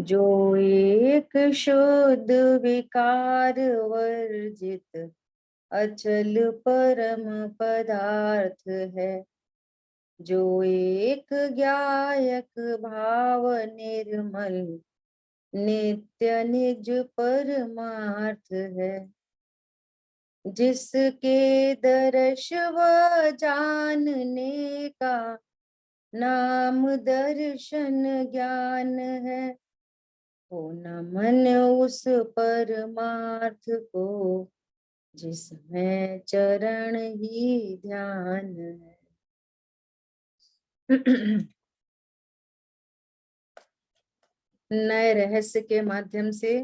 जो एक शुद्ध विकार वर्जित अचल परम पदार्थ है, जो एक ज्ञायक भाव निर्मल नित्य निज परमार्थ है, जिसके दर्श व जानने का नाम दर्शन ज्ञान है। हो नमन उस परमार्थ को जिसमें चरण ही ध्यान है। नए रहस्य के माध्यम से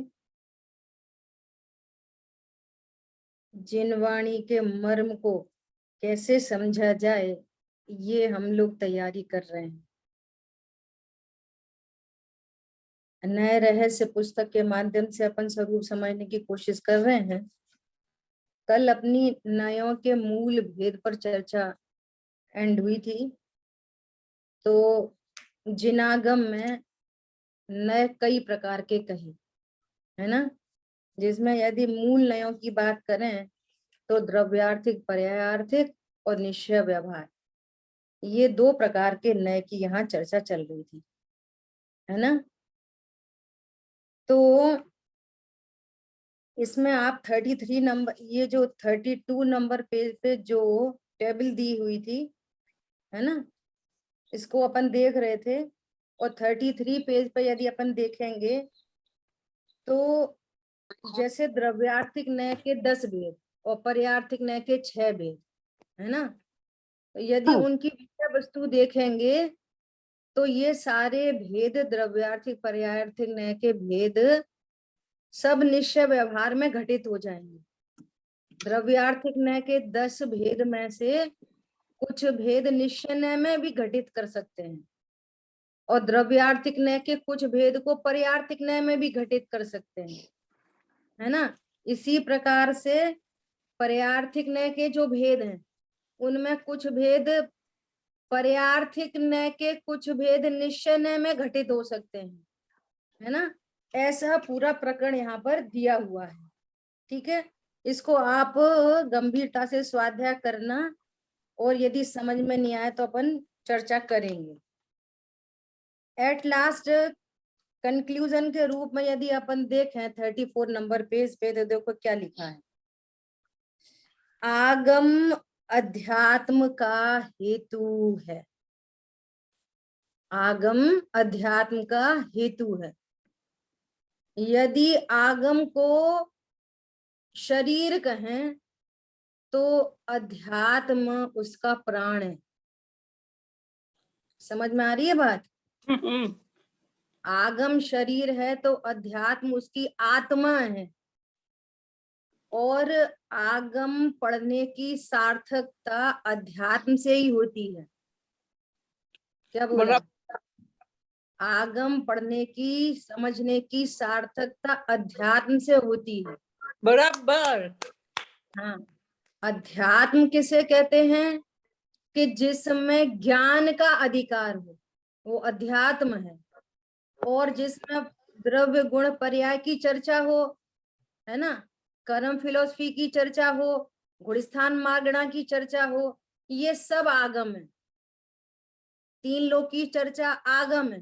जिन वाणी के मर्म को कैसे समझा जाए, ये हम लोग तैयारी कर रहे हैं। नए रहस्य पुस्तक के माध्यम से अपन स्वरूप समझने की कोशिश कर रहे हैं। कल अपनी नयों के मूल भेद पर चर्चा एंड हुई थी। तो जिनागम में नए कई प्रकार के कहे, है ना, जिसमें यदि मूल नयों की बात करें तो द्रव्यार्थिक, पर्यायार्थिक और निश्चय व्यवहार, ये दो प्रकार के नय की यहाँ चर्चा चल रही थी, है ना। तो इसमें आप 33 नंबर, ये जो 32 नंबर पेज पे जो टेबल दी हुई थी, है ना, इसको अपन देख रहे थे। और 33 पेज पे यदि अपन देखेंगे तो जैसे द्रव्यार्थिक नय के 10 भेद और पर्यार्थिक नय के 6 भेद, है ना। तो यदि उनकी विषय वस्तु देखेंगे तो ये सारे भेद, द्रव्यार्थिक पर्यायार्थिक नय के भेद, सब निश्चय व्यवहार में घटित हो जाएंगे। द्रव्यार्थिक नय के 10 भेद में से कुछ भेद निश्चय नय में भी घटित कर सकते हैं, और द्रव्यार्थिक नय के कुछ भेद को पर्यार्थिक नय में भी घटित कर सकते हैं, है ना। इसी प्रकार से पर्यार्थिक नय के जो भेद हैं उनमें कुछ भेद पर्यार्थिक नय के कुछ भेद निश्चय नय में घटित हो सकते हैं, है ना। ऐसा पूरा प्रकरण यहाँ पर दिया हुआ है, ठीक है। इसको आप गंभीरता से स्वाध्याय करना, और यदि समझ में नहीं आए तो अपन चर्चा करेंगे। एट लास्ट कंक्लूजन के रूप में यदि अपन देखें 34 नंबर पेज पे, तो देखो क्या लिखा है। आगम अध्यात्म का हेतु है। आगम अध्यात्म का हेतु है। यदि आगम को शरीर कहें तो अध्यात्म उसका प्राण है। समझ में आ रही है बात? आगम शरीर है तो अध्यात्म उसकी आत्मा है, और आगम पढ़ने की सार्थकता अध्यात्म से ही होती है। क्या बोला? आगम पढ़ने की, समझने की सार्थकता अध्यात्म से होती है। बराबर। हाँ, अध्यात्म किसे कहते हैं? कि जिसमें ज्ञान का अधिकार हो, वो अध्यात्म है। और जिसमें द्रव्य गुण पर्याय की चर्चा हो, है ना, कर्म फिलोसफी की चर्चा हो, गुणस्थान मागणा की चर्चा हो, ये सब आगम है। तीन लोक की चर्चा आगम है,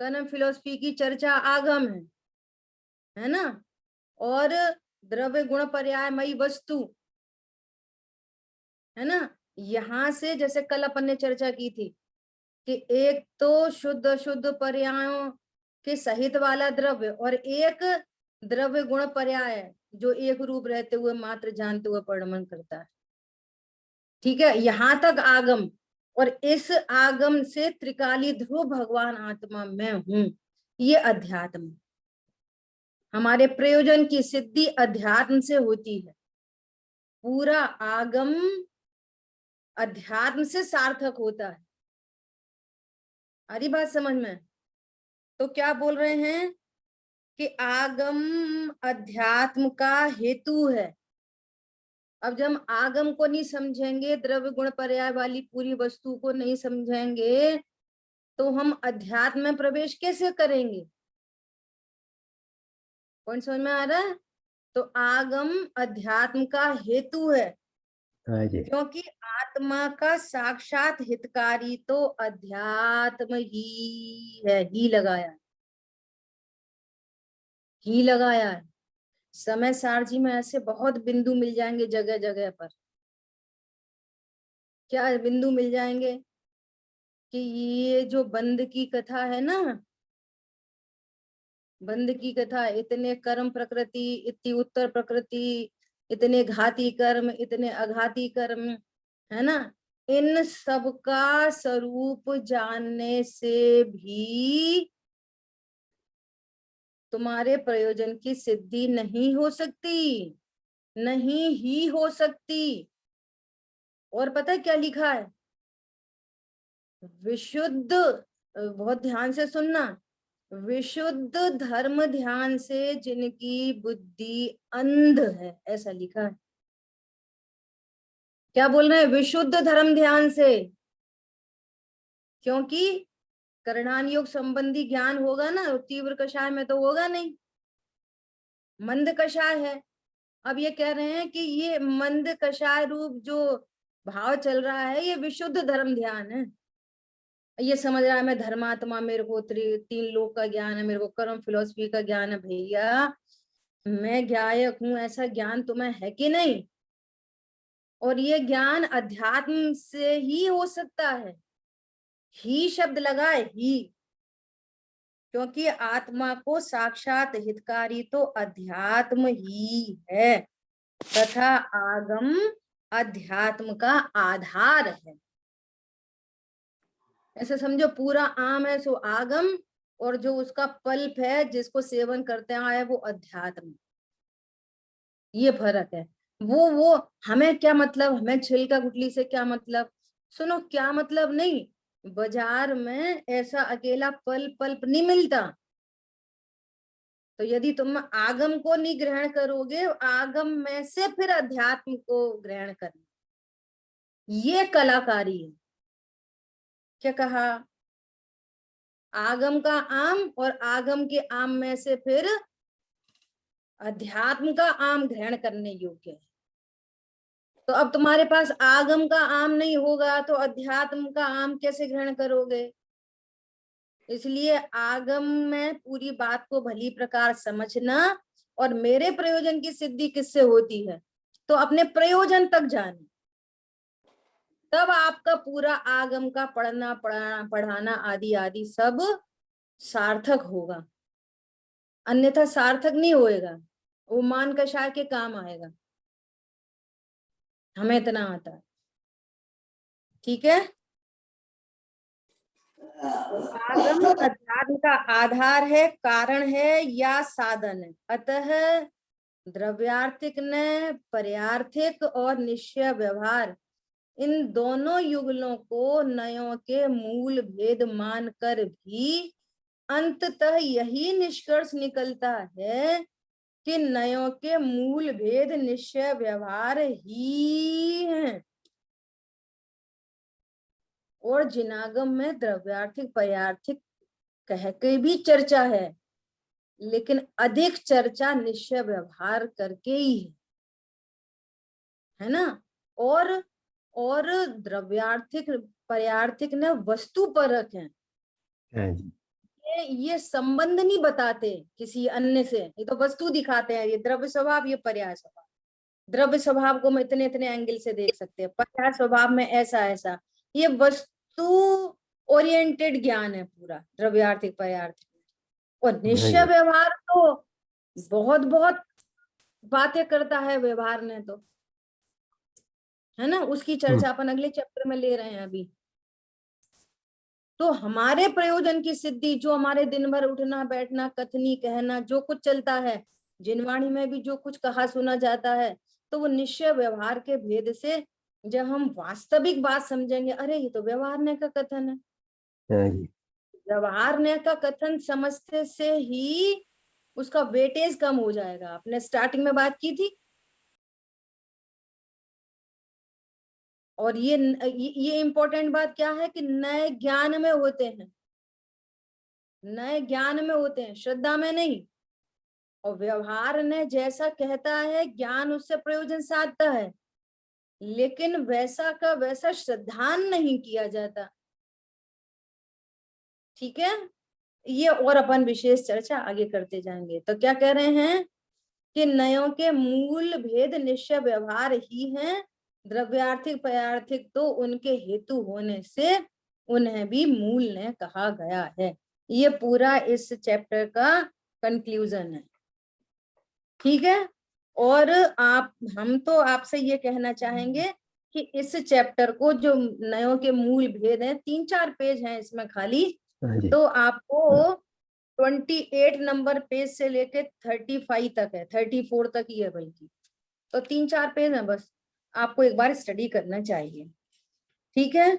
कर्म फिलोसफी की चर्चा आगम है ना। और द्रव्य गुण पर्यायमयी वस्तु, है ना, यहां से जैसे कल अपन ने चर्चा की थी कि एक तो शुद्ध शुद्ध पर्यायों के सहित वाला द्रव्य, और एक द्रव्य गुण पर्याय जो एक रूप रहते हुए मात्र जानते हुए परिणमन करता है, ठीक है। यहां तक आगम, और इस आगम से त्रिकाली ध्रुव भगवान आत्मा में हूं, ये अध्यात्म। हमारे प्रयोजन की सिद्धि अध्यात्म से होती है। पूरा आगम अध्यात्म से सार्थक होता है। हरी बात समझ में? तो क्या बोल रहे हैं कि आगम अध्यात्म का हेतु है। अब जब हम आगम को नहीं समझेंगे, द्रव्य गुण पर्याय वाली पूरी वस्तु को नहीं समझेंगे, तो हम अध्यात्म में प्रवेश कैसे करेंगे? पॉइंट समझ में आ रहा है? तो आगम अध्यात्म का हेतु है, हाँ जी। क्योंकि आत्मा का साक्षात हितकारी तो अध्यात्म ही है। ही लगाया, ही लगाया है। समय सारजी में ऐसे बहुत बिंदु मिल जाएंगे जगह जगह पर। क्या बिंदु मिल जाएंगे कि ये जो बंद की कथा है ना, बंद की कथा, इतने कर्म प्रकृति, इतनी उत्तर प्रकृति, इतने घाती कर्म, इतने अघाती कर्म, है ना, इन सब का स्वरूप जानने से भी तुम्हारे प्रयोजन की सिद्धि नहीं हो सकती, नहीं ही हो सकती। और पता है क्या लिखा है? विशुद्ध, बहुत ध्यान से सुनना, विशुद्ध धर्म ध्यान से जिनकी बुद्धि अंध है, ऐसा लिखा है। क्या बोल रहे हैं? विशुद्ध धर्म ध्यान से, क्योंकि करणान योग संबंधी ज्ञान होगा ना, तीव्र कषाय में तो होगा नहीं, मंद कषाय है। अब ये कह रहे हैं कि ये मंद कषाय रूप जो भाव चल रहा है, ये विशुद्ध धर्म ध्यान है। ये समझ रहा है मैं धर्मात्मा, मेरे को तीन लोक का ज्ञान है, मेरे को कर्म फिलोसफी का ज्ञान है। भैया मैं गायक हूं, ऐसा ज्ञान तुम्हें है कि नहीं? और ये ज्ञान अध्यात्म से ही हो सकता है। ही शब्द लगाए, ही, क्योंकि आत्मा को साक्षात हितकारी तो अध्यात्म ही है, तथा आगम अध्यात्म का आधार है। ऐसे समझो, पूरा आम है सो आगम, और जो उसका पल्प है जिसको सेवन करते आए वो अध्यात्म। ये फर्क है। वो हमें क्या मतलब, हमें छिलका गुटली से क्या मतलब? सुनो, क्या मतलब नहीं, बाजार में ऐसा अकेला पल्प पल्प नहीं मिलता। तो यदि तुम आगम को नहीं ग्रहण करोगे, आगम में से फिर अध्यात्म को ग्रहण करना, ये कलाकारी है। क्या कहा? आगम का आम, और आगम के आम में से फिर अध्यात्म का आम ग्रहण करने योग्य है। तो अब तुम्हारे पास आगम का आम नहीं होगा तो अध्यात्म का आम कैसे ग्रहण करोगे? इसलिए आगम में पूरी बात को भली प्रकार समझना, और मेरे प्रयोजन की सिद्धि किससे होती है, तो अपने प्रयोजन तक जाने, तब आपका पूरा आगम का पढ़ना पढ़ाना आदि आदि सब सार्थक होगा। अन्यथा सार्थक नहीं होएगा, वो मान कषाय के काम आएगा। हमें इतना आता है, ठीक है? तो आगम अध्यात्म का आधार है, कारण है या साधन है। अतः द्रव्यार्थिक ने पर्यार्थिक और निश्चय व्यवहार, इन दोनों युगलों को नयों के मूल भेद मानकर भी अंततः यही निष्कर्ष निकलता है कि नयों के मूल भेद निश्चय व्यवहार ही हैं, और जिनागम में द्रव्यार्थिक पर्यार्थिक कह के भी चर्चा है, लेकिन अधिक चर्चा निश्चय व्यवहार करके ही है ना। और द्रव्यार्थिक पर्यार्थिक ने वस्तु पर रखे, हाँ जी। ये संबंध नहीं बताते किसी अन्य से, ये तो वस्तु दिखाते हैं, ये द्रव्य स्वभाव, ये पर्याय स्वभाव। द्रव्य स्वभाव को हम इतने इतने एंगल से देख सकते हैं, पर्याय स्वभाव में ऐसा ऐसा। ये वस्तु ओरिएंटेड ज्ञान है पूरा द्रव्यार्थिक पर्यार्थिक। और हाँ निश्चय जी। व्यवहार तो बहुत बहुत बातें करता है व्यवहार ने तो, है ना। उसकी चर्चा अपन अगले चैप्टर में ले रहे हैं अभी। तो हमारे प्रयोजन की सिद्धि, जो हमारे दिन भर उठना बैठना कथनी कहना जो कुछ चलता है, जिनवाणी में भी जो कुछ कहा सुना जाता है, तो वो निश्चय व्यवहार के भेद से जब हम वास्तविक बात समझेंगे, अरे ये तो व्यवहारने का कथन है। हाँ जी। व्यवहारने का कथन समझते से ही उसका वेटेज कम हो जाएगा। आपने स्टार्टिंग में बात की थी। और ये इंपॉर्टेंट बात क्या है कि नए ज्ञान में होते हैं, नए ज्ञान में होते हैं, श्रद्धा में नहीं। और व्यवहार ने जैसा कहता है ज्ञान उससे प्रयोजन साधता है, लेकिन वैसा का वैसा श्रद्धान नहीं किया जाता। ठीक है, ये और अपन विशेष चर्चा आगे करते जाएंगे। तो क्या कह रहे हैं कि नयों के मूल भेद निश्चय व्यवहार ही हैं, द्रव्यार्थिक पयार्थिक तो उनके हेतु होने से उन्हें भी मूल ने कहा गया है। ये पूरा इस चैप्टर का कंक्लूजन है। ठीक है, और हम तो आपसे ये कहना चाहेंगे कि इस चैप्टर को, जो नयों के मूल भेद हैं, 3-4 पेज हैं इसमें खाली, हाँ जी। तो आपको 28 नंबर पेज से लेके 35 तक है, 34 तक ही है बल्कि, तो 3-4 पेज है बस, आपको एक बार स्टडी करना चाहिए। ठीक है,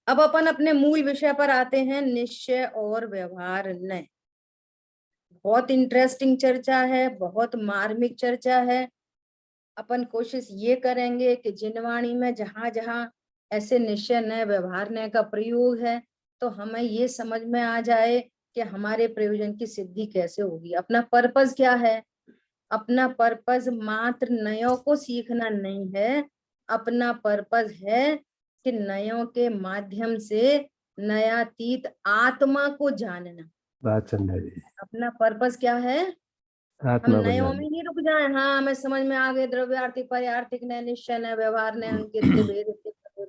अब अपन अपने मूल विषय पर आते हैं, निश्चय और व्यवहार नय। बहुत इंटरेस्टिंग चर्चा है, बहुत मार्मिक चर्चा है। अपन कोशिश ये करेंगे कि जिनवाणी में जहां जहां ऐसे निश्चय नय व्यवहार नय का प्रयोग है, तो हमें ये समझ में आ जाए कि हमारे प्रयोजन की सिद्धि कैसे होगी। अपना पर्पस क्या है? अपना पर्पस मात्र नयों को सीखना नहीं है, अपना पर्पस है कि नयों के माध्यम से नयातीत आत्मा को जानना। बात समझा जी। अपना पर्पस क्या है? हम आत्मा को नयों में जानना। ही रुक जाए, हाँ हमें समझ में आ गए द्रव्यार्थिक पर्यार्थिक ने निश्चय ने व्यवहार ने उनके इतने भेद इतने भेद।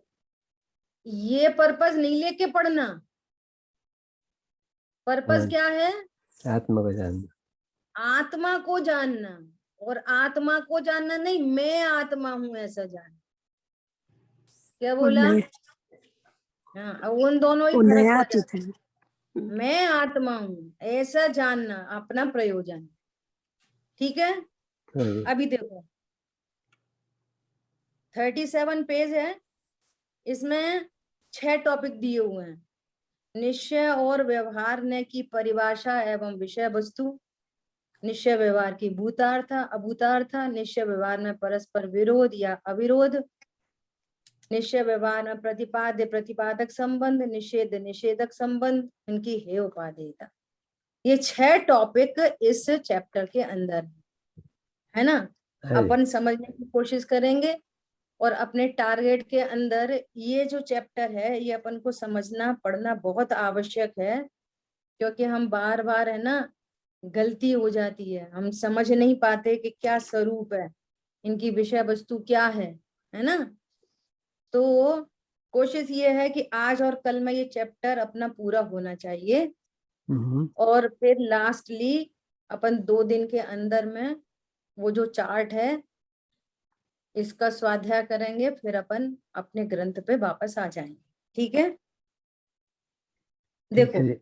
ये पर्पस नहीं लेके पढ़ना। पर्पस हाँ, क्या है? आत्मा को जानना। आत्मा को जानना। और आत्मा को जानना नहीं, मैं आत्मा हूं ऐसा जानना। क्या वो बोला? नए हाँ, अब उन दोनों ही वो फर्क नया पड़ चित जाता है। है। मैं आत्मा हूं ऐसा जानना अपना प्रयोजन। ठीक है, हाँ जी। अभी देखो 37 पेज है, इसमें 6 टॉपिक दिए हुए हैं। निश्चय और व्यवहार ने की परिभाषा एवं विषय वस्तु, निश्चय व्यवहार की भूतार्थ अभूतार्थ, निश्चय व्यवहार में परस्पर विरोध या अविरोध, निश्चय व्यवहार में प्रतिपाद्य प्रतिपादक संबंध, निषेध निषेधक संबंध, इनकी है उपादेयता। ये 6 टॉपिक इस चैप्टर के अंदर है ना। हाँ जी। अपन समझने की कोशिश करेंगे और अपने टारगेट के अंदर ये जो चैप्टर है ये अपन को समझना पढ़ना बहुत आवश्यक है, क्योंकि हम बार बार है ना गलती हो जाती है, हम समझ नहीं पाते कि क्या स्वरूप है इनकी, विषय वस्तु क्या है ना। तो कोशिश ये है कि आज और कल में ये चैप्टर अपना पूरा होना चाहिए, और फिर लास्टली अपन 2 दिन के अंदर में वो जो चार्ट है इसका स्वाध्याय करेंगे, फिर अपन अपने ग्रंथ पे वापस आ जाएंगे। ठीक है, ठीक है देखो जी।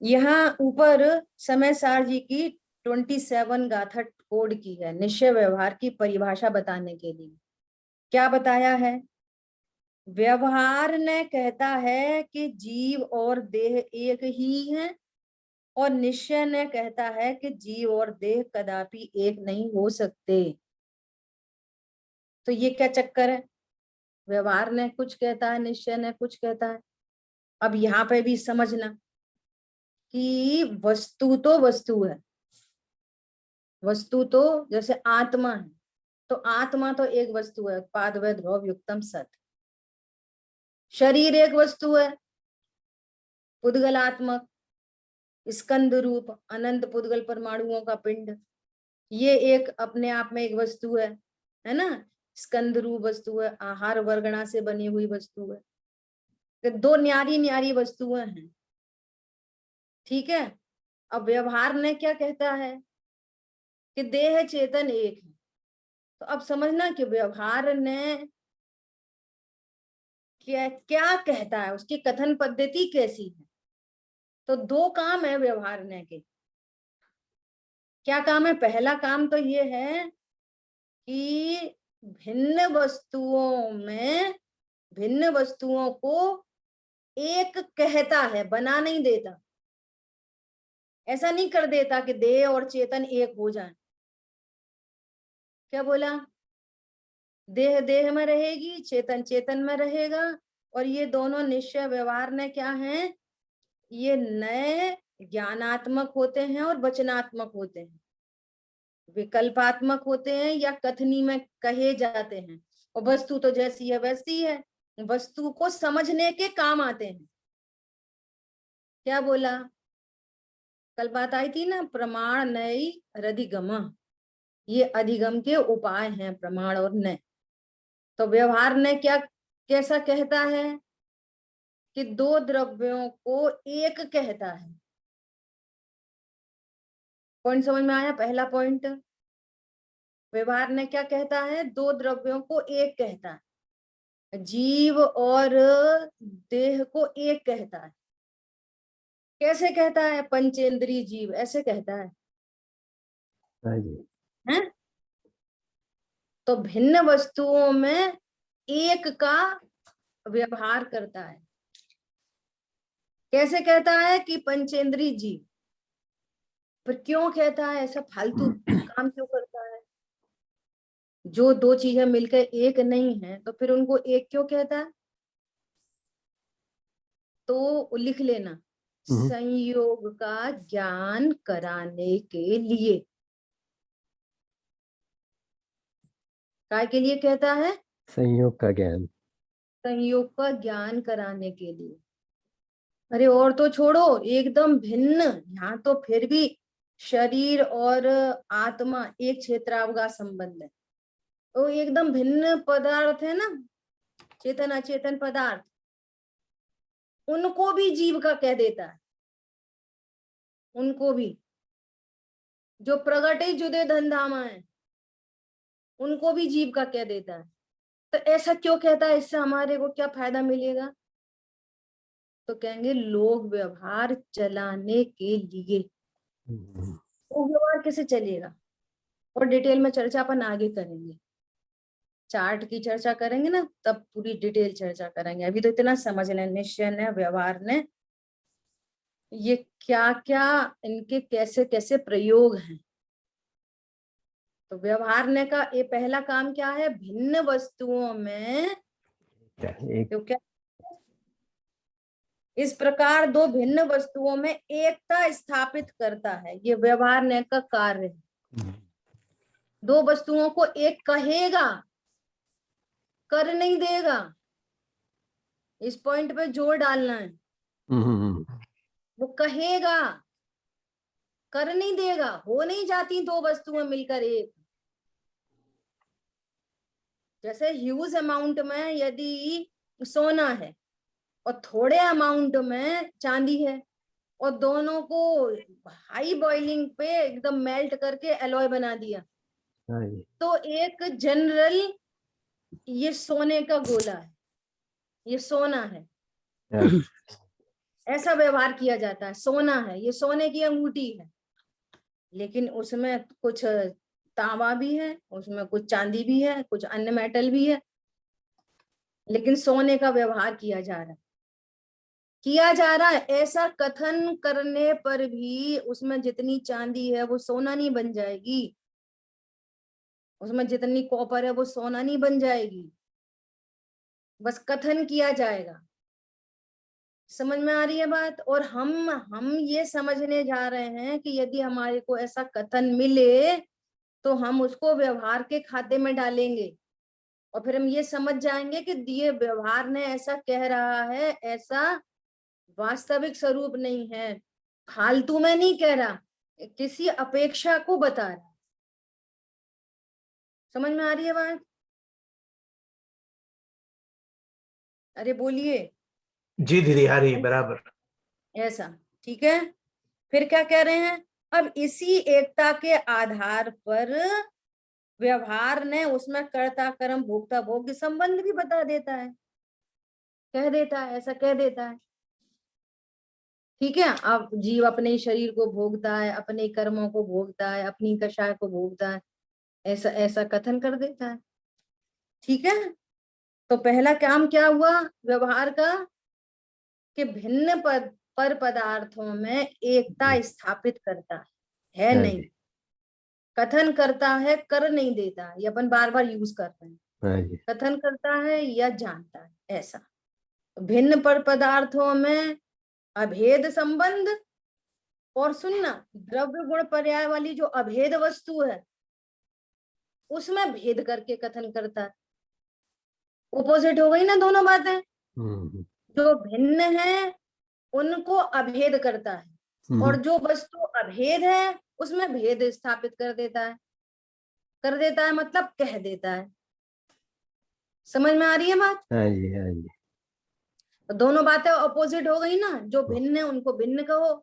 यहाँ ऊपर समय सार जी की 27 गाथा कोड की है, निश्चय व्यवहार की परिभाषा बताने के लिए। क्या बताया है? व्यवहार ने कहता है कि जीव और देह एक ही है, और निश्चय ने कहता है कि जीव और देह कदापि एक नहीं हो सकते। तो ये क्या चक्कर है? व्यवहार ने कुछ कहता है, निश्चय ने कुछ कहता है। अब यहाँ पे भी समझना कि वस्तु तो वस्तु है, वस्तु तो जैसे आत्मा है, तो आत्मा तो एक वस्तु है, उत्पाद व ध्रुव युक्तम सत। शरीर एक वस्तु है, पुद्गलात्मक स्कंद रूप अनंत पुद्गल परमाणुओं का पिंड, ये एक अपने आप में एक वस्तु है ना। स्कंद रूप वस्तु है, आहार वर्गणा से बनी हुई वस्तु है। तो 2 न्यारी न्यारी वस्तुएं हैं। ठीक है, अब व्यवहार ने क्या कहता है कि देह चेतन एक है। तो अब समझना कि व्यवहार ने क्या क्या कहता है, उसकी कथन पद्धति कैसी है। तो 2 काम है व्यवहार ने के। क्या काम है? पहला काम तो ये है कि भिन्न वस्तुओं में भिन्न वस्तुओं को एक कहता है, बना नहीं देता। ऐसा नहीं कर देता कि देह और चेतन एक हो जाए। क्या बोला? देह देह में रहेगी, चेतन चेतन में रहेगा, और ये दोनों निश्चय व्यवहार ने क्या है? ये नए ज्ञानात्मक होते हैं और वचनात्मक होते हैं, विकल्पात्मक होते हैं या कथनी में कहे जाते हैं। और वस्तु तो जैसी है वैसी है, वस्तु को समझने के काम आते हैं। क्या बोला? कल बात आई थी ना, प्रमाण नय रधिगम, ये अधिगम के उपाय हैं प्रमाण और नय। तो व्यवहार ने क्या कैसा कहता है कि दो द्रव्यों को एक कहता है। पॉइंट समझ में आया? पहला पॉइंट, व्यवहार ने क्या कहता है? दो द्रव्यों को एक कहता है, जीव और देह को एक कहता है। कैसे कहता है? पंचेंद्रीय जीव ऐसे कहता है, हाँ जी। हैं? तो भिन्न वस्तुओं में एक का व्यवहार करता है। कैसे कहता है? कि पंचेंद्रीय जीव। पर क्यों कहता है ऐसा? फालतू काम क्यों करता है? जो दो चीजें मिलकर एक नहीं है तो फिर उनको एक क्यों कहता है? तो लिख लेना, संयोग का ज्ञान कराने के लिए। काय के लिए कहता है? संयोग का ज्ञान। संयोग का ज्ञान कराने के लिए। अरे और तो छोड़ो, एकदम भिन्न, यहाँ तो फिर भी शरीर और आत्मा एक क्षेत्रावगाह संबंध है। तो एकदम भिन्न पदार्थ है ना, चेतन अचेतन पदार्थ, उनको भी जीव का कह देता है। उनको भी, जो प्रगट ही जुदे धनधामा है, उनको भी जीव का कह देता है। तो ऐसा क्यों कहता है? इससे हमारे को क्या फायदा मिलेगा? तो कहेंगे लोग व्यवहार चलाने के लिए। तो व्यवहार कैसे चलेगा? और डिटेल में चर्चा अपन आगे करेंगे, चार्ट की चर्चा करेंगे ना, तब पूरी डिटेल चर्चा करेंगे। अभी तो इतना समझ लें, निश्चय ने, व्यवहार ने, ये क्या क्या, इनके कैसे कैसे प्रयोग हैं। तो व्यवहार ने का ये पहला काम क्या है? भिन्न वस्तुओं में एक तो क्या, इस प्रकार दो भिन्न वस्तुओं में एकता स्थापित करता है। ये व्यवहार ने का कार्य है। दो वस्तुओं को एक कहेगा, कर नहीं देगा। इस पॉइंट पे जोर डालना है। वो कहेगा, कर नहीं देगा। हो नहीं जाती दो वस्तुएं मिलकर एक। जैसे ह्यूज अमाउंट में यदि सोना है और थोड़े अमाउंट में चांदी है, और दोनों को हाई बॉइलिंग पे एकदम मेल्ट करके एलॉय बना दिया, तो एक जनरल, ये सोने का गोला है, ये सोना है, ऐसा व्यवहार किया जाता है। सोना है, ये सोने की अंगूठी है, लेकिन उसमें कुछ तांबा भी है, उसमें कुछ चांदी भी है, कुछ अन्य मेटल भी है, लेकिन सोने का व्यवहार किया जा रहा है। ऐसा कथन करने पर भी उसमें जितनी चांदी है वो सोना नहीं बन जाएगी, उसमें जितनी कॉपर है वो सोना नहीं बन जाएगी, बस कथन किया जाएगा। समझ में आ रही है बात? और हम ये समझने जा रहे हैं कि यदि हमारे को ऐसा कथन मिले तो हम उसको व्यवहार के खाते में डालेंगे, और फिर हम ये समझ जाएंगे कि ये व्यवहार ने ऐसा कह रहा है, ऐसा वास्तविक स्वरूप नहीं है, फालतू में नहीं कह रहा, किसी अपेक्षा को बता रहा। समझ में आ रही है बात? अरे बोलिए। जी दीदी आ रही, बराबर। ऐसा ठीक है। फिर क्या कह रहे हैं? अब इसी एकता के आधार पर व्यवहार ने उसमें कर्ता कर्म भोक्ता भोग्य संबंध भी बता देता है, कह देता है, ऐसा कह देता है। ठीक है, अब जीव अपने शरीर को भोगता है, अपने कर्मों को भोगता है, अपनी कषाय को भोगता है, ऐसा ऐसा कथन कर देता है। ठीक है, तो पहला काम क्या हुआ व्यवहार का? कि भिन्न पर पदार्थों में एकता स्थापित करता है नहीं, कथन करता है, कर नहीं देता। ये अपन बार बार यूज कर रहे हैं, कथन करता है या जानता है, ऐसा। भिन्न पर पदार्थों में अभेद संबंध और सुनना, द्रव्य गुण पर्याय वाली जो अभेद वस्तु है उसमें भेद करके कथन करता है। ओपोजिट हो गई ना दोनों बातें। जो भिन्न है उनको अभेद करता है और जो वस्तु अभेद है उसमें भेद स्थापित कर देता है। मतलब कह देता है। समझ में आ रही है बात? हाँ जी, हाँ जी। तो दोनों बातें अपोजिट हो गई ना। जो भिन्न है उनको भिन्न कहो,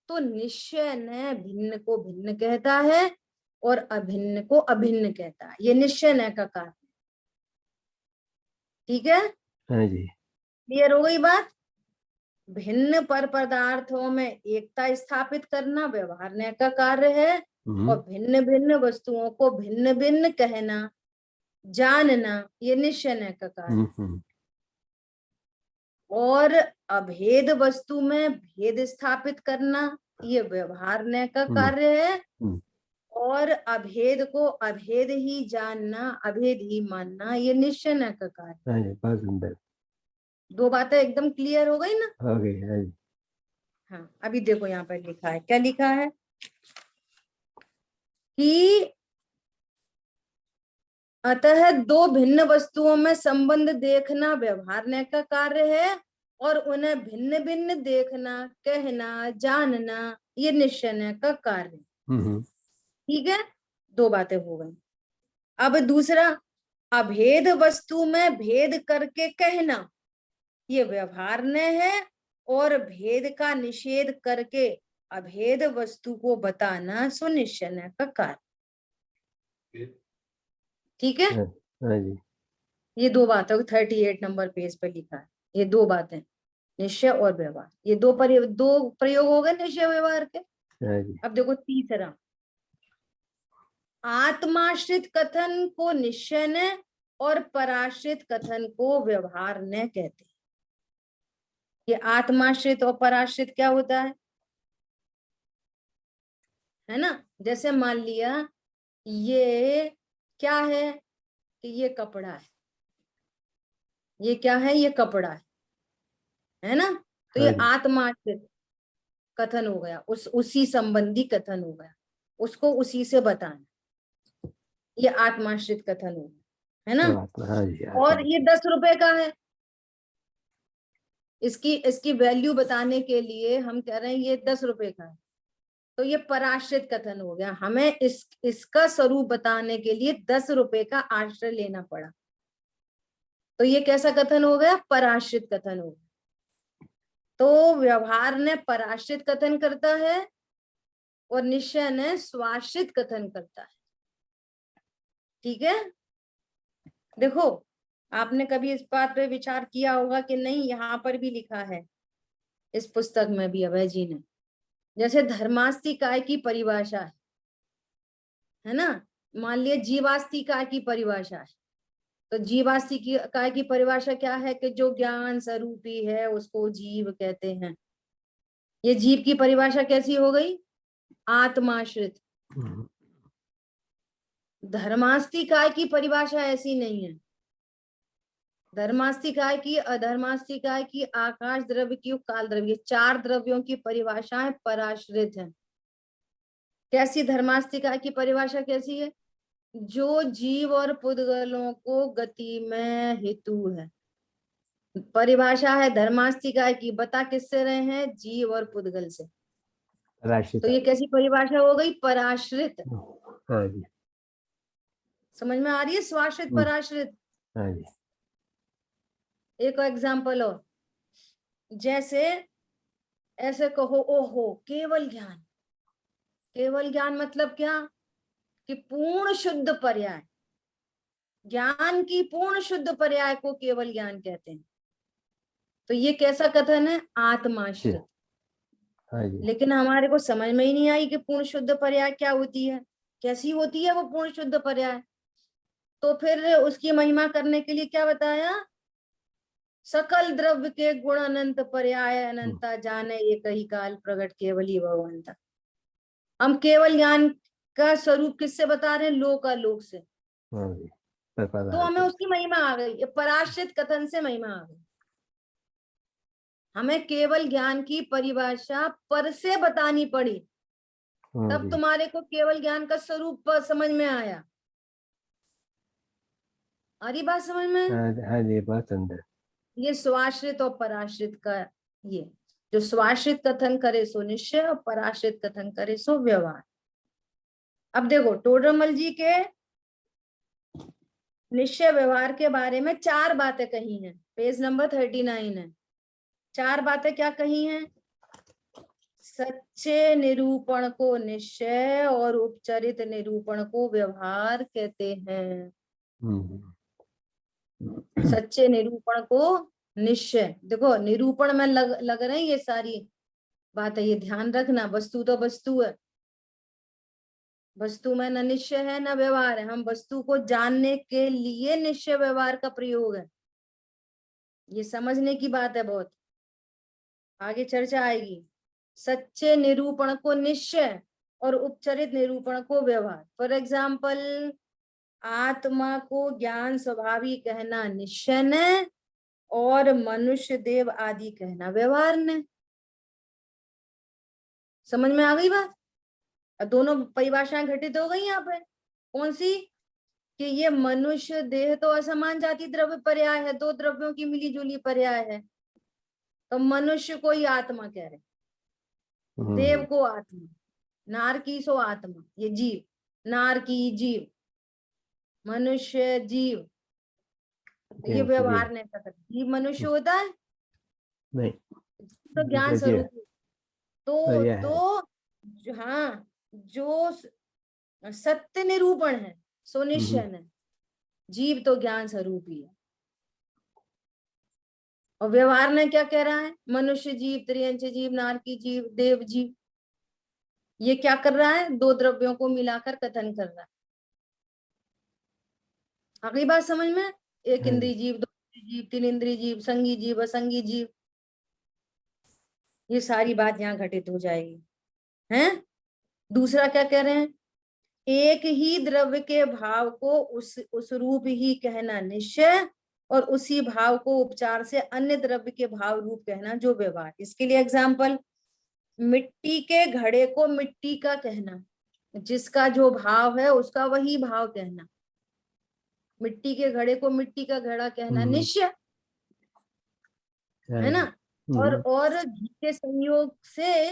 तो निश्चय न भिन्न को भिन्न कहता है और अभिन्न को अभिन्न कहता है। ये निश्चय न का कार्य। ठीक है, हाँ जी। क्लियर हो गई बात? भिन्न पर पदार्थों में एकता स्थापित करना व्यवहार न का कार्य है और भिन्न भिन्न वस्तुओं को भिन्न भिन्न कहना जानना ये निश्चय न का कार्य। और अभेद वस्तु में भेद स्थापित करना ये व्यवहार न का कार्य है और अभेद को अभेद ही जानना, अभेद ही मानना ये निश्चय न का कार्य। हाँ जी, बहुत सुंदर। दो बातें एकदम क्लियर हो गई ना? हो गई। हाँ जी। हाँ, अभी देखो यहाँ पर लिखा है, क्या लिखा है कि अतः दो भिन्न वस्तुओं में संबंध देखना व्यवहार न का कार्य है और उन्हें भिन्न भिन्न देखना, कहना, जानना ये निश्चय न का कार्य। ठीक है, दो बातें हो गई। अब दूसरा, अभेद वस्तु में भेद करके कहना ये व्यवहार न है और भेद का निषेध करके अभेद वस्तु को बताना सुनिश्चय न का कार्य। ठीक है, हाँ जी। ये दो बातें 38 नंबर पेज पे लिखा है। ये दो बातें, निश्चय और व्यवहार, ये दो प्रयोग हो गए निश्चय व्यवहार के। हाँ जी। अब देखो तीसरा, आत्माश्रित कथन को निश्चय न और पराश्रित कथन को व्यवहार न कहते हैं। ये आत्माश्रित और पराश्रित क्या होता है ना? जैसे मान लिया ये क्या है कि ये कपड़ा है, ये क्या है, ये कपड़ा है ना? तो ये आत्माश्रित कथन हो गया, उसी संबंधी कथन हो गया, उसको उसी से बताना, ये आत्माश्रित कथन हो गया, है ना? हाँ जी। और ये 10 रुपए का है, इसकी वैल्यू बताने के लिए हम कह रहे हैं ये 10 रुपए का है, तो ये पराश्रित कथन हो गया। हमें इसका स्वरूप बताने के लिए 10 रुपए का आश्रय लेना पड़ा, तो ये कैसा कथन हो गया? पराश्रित कथन हो गया। तो व्यवहार ने पराश्रित कथन करता है और निश्चय ने स्वाश्रित कथन करता है। ठीक है, देखो आपने कभी इस बात पे विचार किया होगा कि नहीं, यहाँ पर भी लिखा है इस पुस्तक में भी अभय जी ने, जैसे धर्मास्तिकाय की परिभाषा है ना? मान लिया जीवास्तिकाय की परिभाषा है, तो जीवास्तिकाय की परिभाषा क्या है कि जो ज्ञान स्वरूपी है उसको जीव कहते हैं। ये जीव की परिभाषा कैसी हो गई? आत्माश्रित। धर्मास्तिकाय की परिभाषा ऐसी नहीं है। धर्मास्तिकाय की, अधर्मास्तिकाय की, आकाश द्रव्य की, काल द्रव्य, 4 द्रव्यों की परिभाषाएं पराश्रित हैं। कैसी धर्मास्तिकाय की परिभाषा कैसी है? जो जीव और पुद्गलों को गति में हेतु है। परिभाषा है धर्मास्तिकाय की, बता किससे रहे हैं? जीव और पुद्गल से। तो ये कैसी परिभाषा हो गई? पराश्रित। हाँ जी। समझ में आ रही है? स्वाश्रित पराश्रित। हाँ जी। एक एग्जाम्पल और, जैसे ऐसे कहो, ओहो केवल ज्ञान। केवल ज्ञान मतलब क्या? कि पूर्ण शुद्ध पर्याय, ज्ञान की पूर्ण शुद्ध पर्याय को केवल ज्ञान कहते हैं। तो ये कैसा कथन है? आत्माश्रित। हाँ जी। लेकिन हमारे को समझ में ही नहीं आई कि पूर्ण शुद्ध पर्याय क्या होती है, कैसी होती है वो पूर्ण शुद्ध पर्याय। तो फिर उसकी महिमा करने के लिए क्या बताया? सकल द्रव्य के गुण अनंत पर्याय अनंता जाने एक ही काल प्रकट केवली भगवंता। हम केवल ज्ञान का स्वरूप किससे बता रहे हैं? लोक से। तो हमें उसकी महिमा आ गई, पराश्रित कथन से महिमा आ गई। हमें केवल ज्ञान की परिभाषा पर से बतानी पड़ी, हाँ तब जी, तुम्हारे को केवल ज्ञान का स्वरूप समझ में आया। आ रही बात समझ में? हाँ जी, बहुत सुंदर। ये स्वाश्रित और पराश्रित का, ये जो स्वाश्रित कथन करे सो निश्चय और पराश्रित कथन करे सो व्यवहार। अब देखो टोडरमल जी के निश्चय व्यवहार के बारे में 4 बातें कही हैं, पेज नंबर 39 है। 4 बातें क्या कही हैं? सच्चे निरूपण को निश्चय और उपचरित निरूपण को व्यवहार कहते हैं। हम्म, सच्चे निरूपण को निश्चय, देखो निरूपण में लग रही ये सारी बातें, ये ध्यान रखना। वस्तु तो वस्तु है, वस्तु में न निश्चय है न व्यवहार है। हम वस्तु को जानने के लिए निश्चय व्यवहार का प्रयोग है, ये समझने की बात है बहुत, आगे चर्चा आएगी। सच्चे निरूपण को निश्चय और उपचरित निरूपण को व्यवहार। फॉर एग्जाम्पल, आत्मा को ज्ञान स्वभावी कहना निश्चय ने और मनुष्य देव आदि कहना व्यवहार ने। समझ में आ गई बात? दोनों परिभाषाएं घटित हो गई यहाँ पे। कौन सी? कि ये मनुष्य देह तो असमान जाति द्रव्य पर्याय है, 2 द्रव्यों की मिली जुली पर्याय है, तो मनुष्य को ही आत्मा कह रहे, देव को आत्मा, नार की सो आत्मा, ये जीव, नार की जीव, मनुष्य जीव, ये व्यवहार नहीं करता। जीव मनुष्य होता है नहीं, तो ज्ञान जी, स्वरूप तो यह है। हाँ, जो सत्य निरूपण है सो निश्चय है, जीव तो ज्ञान स्वरूप ही है। और व्यवहार में क्या कह रहा है? मनुष्य जीव, त्रियंच जीव, नारकी जीव, देव जीव, ये क्या कर रहा है? 2 द्रव्यों को मिलाकर कथन कर रहा है। अगली बात समझ में? एक इंद्रिय जीव, 2 इंद्रिय जीव, 3 इंद्रिय जीव, संगी जीव, असंगी जीव, ये सारी बात यहाँ घटित हो जाएगी। हैं? दूसरा क्या कह रहे हैं? एक ही द्रव्य के भाव को उस रूप ही कहना निश्चय और उसी भाव को उपचार से अन्य द्रव्य के भाव रूप कहना जो व्यवहार। इसके लिए एग्जाम्पल, मिट्टी के घड़े को मिट्टी का कहना, जिसका जो भाव है उसका वही भाव कहना। मिट्टी के घड़े को मिट्टी का घड़ा कहना निश्चय है ना, और घी के संयोग से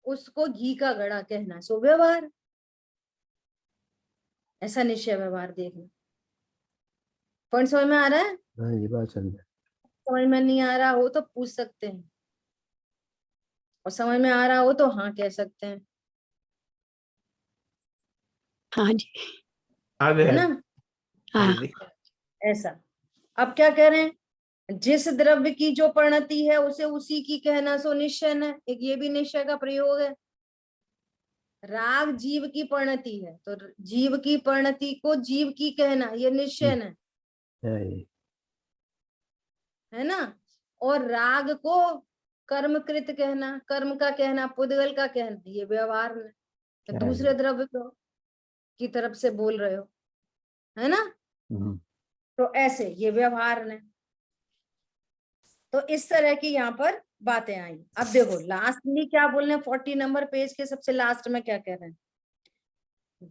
उसको घी का घड़ा कहना सो व्यवहार। ऐसा निश्चय व्यवहार देखना। पॉइंट समझ में आ रहा है? हाँ जी, बहुत सुंदर। समझ में नहीं आ रहा हो तो पूछ सकते हैं, और समझ में आ रहा हो तो हाँ कह सकते हैं। हाँ जी, आगे है है। ना? हाँ, दीदी ऐसा। अब क्या कह रहे हैं? जिस द्रव्य की जो परिणति है उसे उसी की कहना सो निश्चय है। एक ये भी निश्चय का प्रयोग है। राग जीव की परिणति है तो जीव की परिणति को जीव की कहना, ये निश्चय है ना। और राग को कर्मकृत कहना, कर्म का कहना, पुद्गल का कहना, ये व्यवहार में तो दूसरे द्रव्य की तरफ से बोल रहे हो, है ना। तो ऐसे ये व्यवहार ने, तो इस तरह की यहाँ पर बातें आई। अब देखो लास्टली क्या बोल रहे हैं, 40 नंबर पेज के सबसे लास्ट में क्या कह रहे हैं?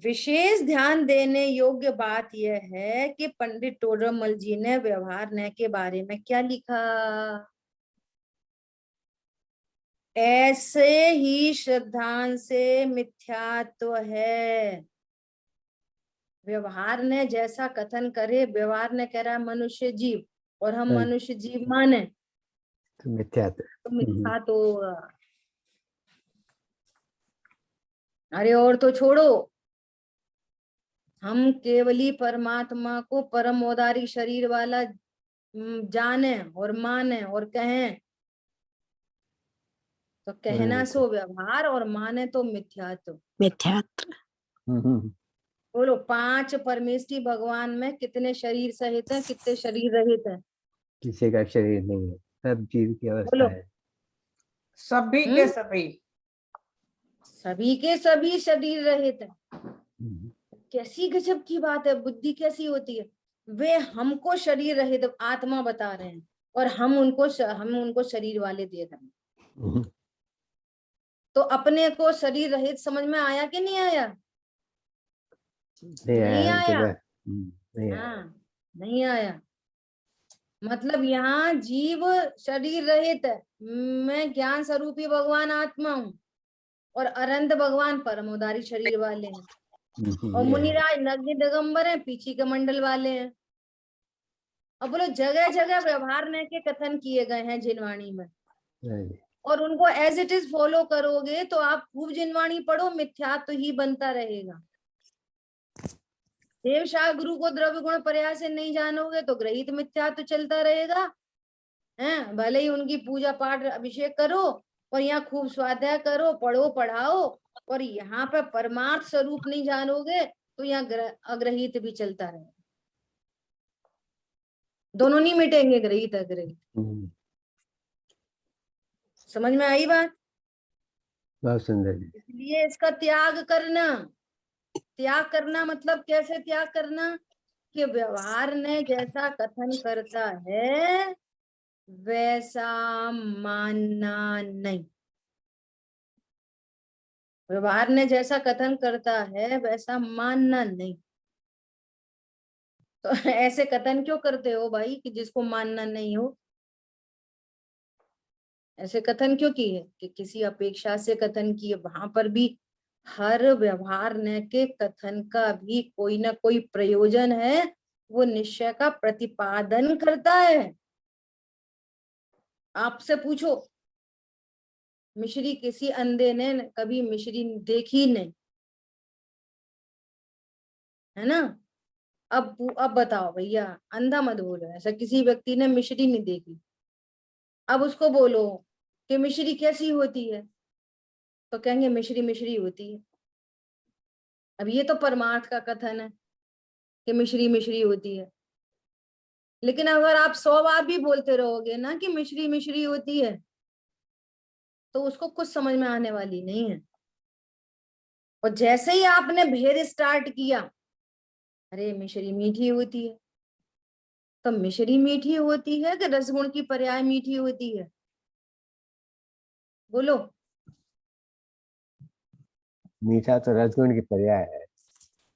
विशेष ध्यान देने योग्य बात यह है कि पंडित टोडरमल जी ने व्यवहार न के बारे में क्या लिखा। ऐसे ही श्रद्धांत से मिथ्यात्व है। व्यवहार ने जैसा कथन करे, व्यवहार ने कह रहा है मनुष्य जीव, और हम मनुष्य जीव माने तो मिथ्यात्व। तो मिथ्या तो, अरे और तो छोड़ो, हम केवली परमात्मा को परम औदारी शरीर वाला जाने और माने और कहें तो कहना सो व्यवहार, और माने तो मिथ्यात्व। मिथ्यात्व। बोलो 5 परमेष्टि भगवान में कितने शरीर सहित हैं, कितने शरीर रहित हैं? किसी का शरीर नहीं है, सब जीव की अवस्था बोलो। है। सभी के सभी, सभी के सभी शरीर रहित हैं। कैसी गजब की बात है, बुद्धि कैसी होती है। वे हमको शरीर रहित आत्मा बता रहे हैं, और हम उनको शरीर वाले देख रहे हैं। तो अपने को शरीर रहित समझ में आया कि नहीं आया? नहीं नहीं आया हमको आया। तो। नहीं आया। हाँ, नहीं आया। मतलब यहाँ जीव शरीर रहित है, मैं ज्ञान स्वरूपी भगवान आत्मा हूँ, और अनंत भगवान परमोदारी शरीर वाले हैं, और ये है। मुनिराज नग्न दिगंबर हैं, पीछे के मंडल वाले हैं। अब बोलो जगह जगह व्यवहार ने के कथन किए गए हैं जिनवाणी में, हाँ जी। और उनको एज इट इज फॉलो करोगे तो आप खूब जिनवाणी पढ़ो, मिथ्यात्व ही बनता रहेगा। देव शाह गुरु को द्रव्य गुण पर्याय से नहीं जानोगे तो ग्रहित मिथ्यात्व चलता रहेगा। हैं, भले ही उनकी पूजा पाठ अभिषेक करो और यहाँ खूब स्वाध्याय करो, पढ़ो पढ़ाओ, और यहाँ पे परमार्थ स्वरूप नहीं जानोगे तो यहाँ अग्रहित भी चलता रहेगा। दोनों नहीं मिटेंगे, ग्रहित अग्रहित। समझ में आई बात? बहुत सुंदर जी। इसलिए इसका त्याग करना। त्याग करना मतलब कैसे त्याग करना? कि व्यवहार ने जैसा कथन करता है वैसा मानना नहीं। व्यवहार ने जैसा कथन करता है वैसा मानना नहीं। तो ऐसे कथन क्यों करते हो भाई कि जिसको मानना नहीं हो? ऐसे कथन क्यों किए? कि किसी अपेक्षा से कथन किए। वहां पर भी हर व्यवहार ने के कथन का भी कोई ना कोई प्रयोजन है, वो निश्चय का प्रतिपादन करता है। आपसे पूछो, मिश्री किसी अंधे ने कभी मिश्री देखी नहीं, है ना? अब बताओ भैया, अंधा मत बोलो, ऐसा किसी व्यक्ति ने मिश्री नहीं देखी, अब उसको बोलो कि मिश्री कैसी होती है, तो कहेंगे मिश्री मिश्री होती है। अब ये तो परमार्थ का कथन है कि मिश्री मिश्री होती है, लेकिन अगर आप 100 बार भी बोलते रहोगे ना कि मिश्री मिश्री होती है, तो उसको कुछ समझ में आने वाली नहीं है। और जैसे ही आपने भेद स्टार्ट किया, अरे मिश्री मीठी होती है, तो मिश्री मीठी होती है कि रसगुण की पर्याय मीठी होती है? बोलो। मीठा तो रसगुण की पर्याय है।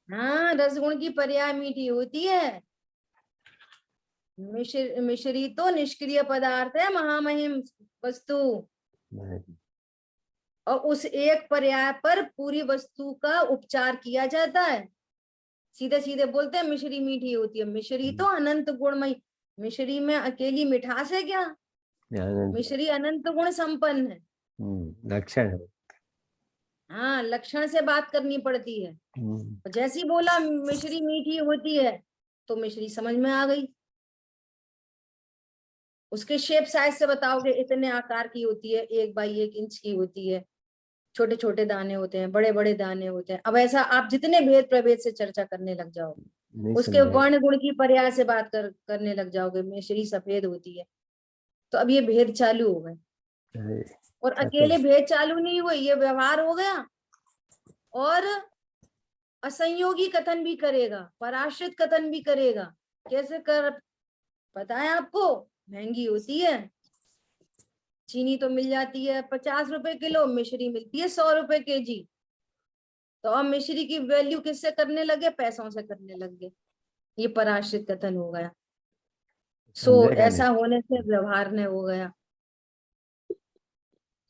हाँ, रसगुण की पर्याय मीठी होती है। मिश्री तो निष्क्रिय पदार्थ है, महामहिम वस्तु, हाँ जी। और उस एक पर्याय पर पूरी वस्तु का उपचार किया जाता है। सीधे सीधे बोलते हैं मिश्री मीठी होती है। मिश्री तो अनंत गुणमयी, मिश्री में अकेली मिठास है क्या? आनंद। मिश्री अनंत गुण संपन्न है। लक्षण है। हाँ, लक्षण से बात करनी पड़ती है। जैसे ही बोला मिश्री मीठी होती है तो मिश्री समझ में आ गई। उसके शेप साइज से बताओगे इतने आकार की होती है, 1 बाई 1 इंच की होती है, छोटे छोटे दाने होते हैं, बड़े बड़े दाने होते हैं। अब ऐसा आप जितने भेद प्रभेद से चर्चा करने लग जाओगे, नहीं उसके समझाया। वर्ण गुण की पर्याय से बात करने लग जाओगे, मिश्री सफेद होती है, तो अब ये भेद चालू हो गए। अरे, और क्या अकेले तो भेद चालू नहीं हुए, ये व्यवहार हो गया। और असंयोगी कथन भी करेगा, पराश्रित कथन भी करेगा। कैसे कर पता है आपको? महंगी होती है चीनी, तो मिल जाती है 50 रुपए किलो, मिश्री मिलती है 100 रुपए केजी। तो अब मिश्री की वैल्यू किससे करने लगे? पैसों से करने लग गए। ये पराश्रित कथन हो गया। सो समझेगा नहीं। ऐसा होने से व्यवहार ने हो गया।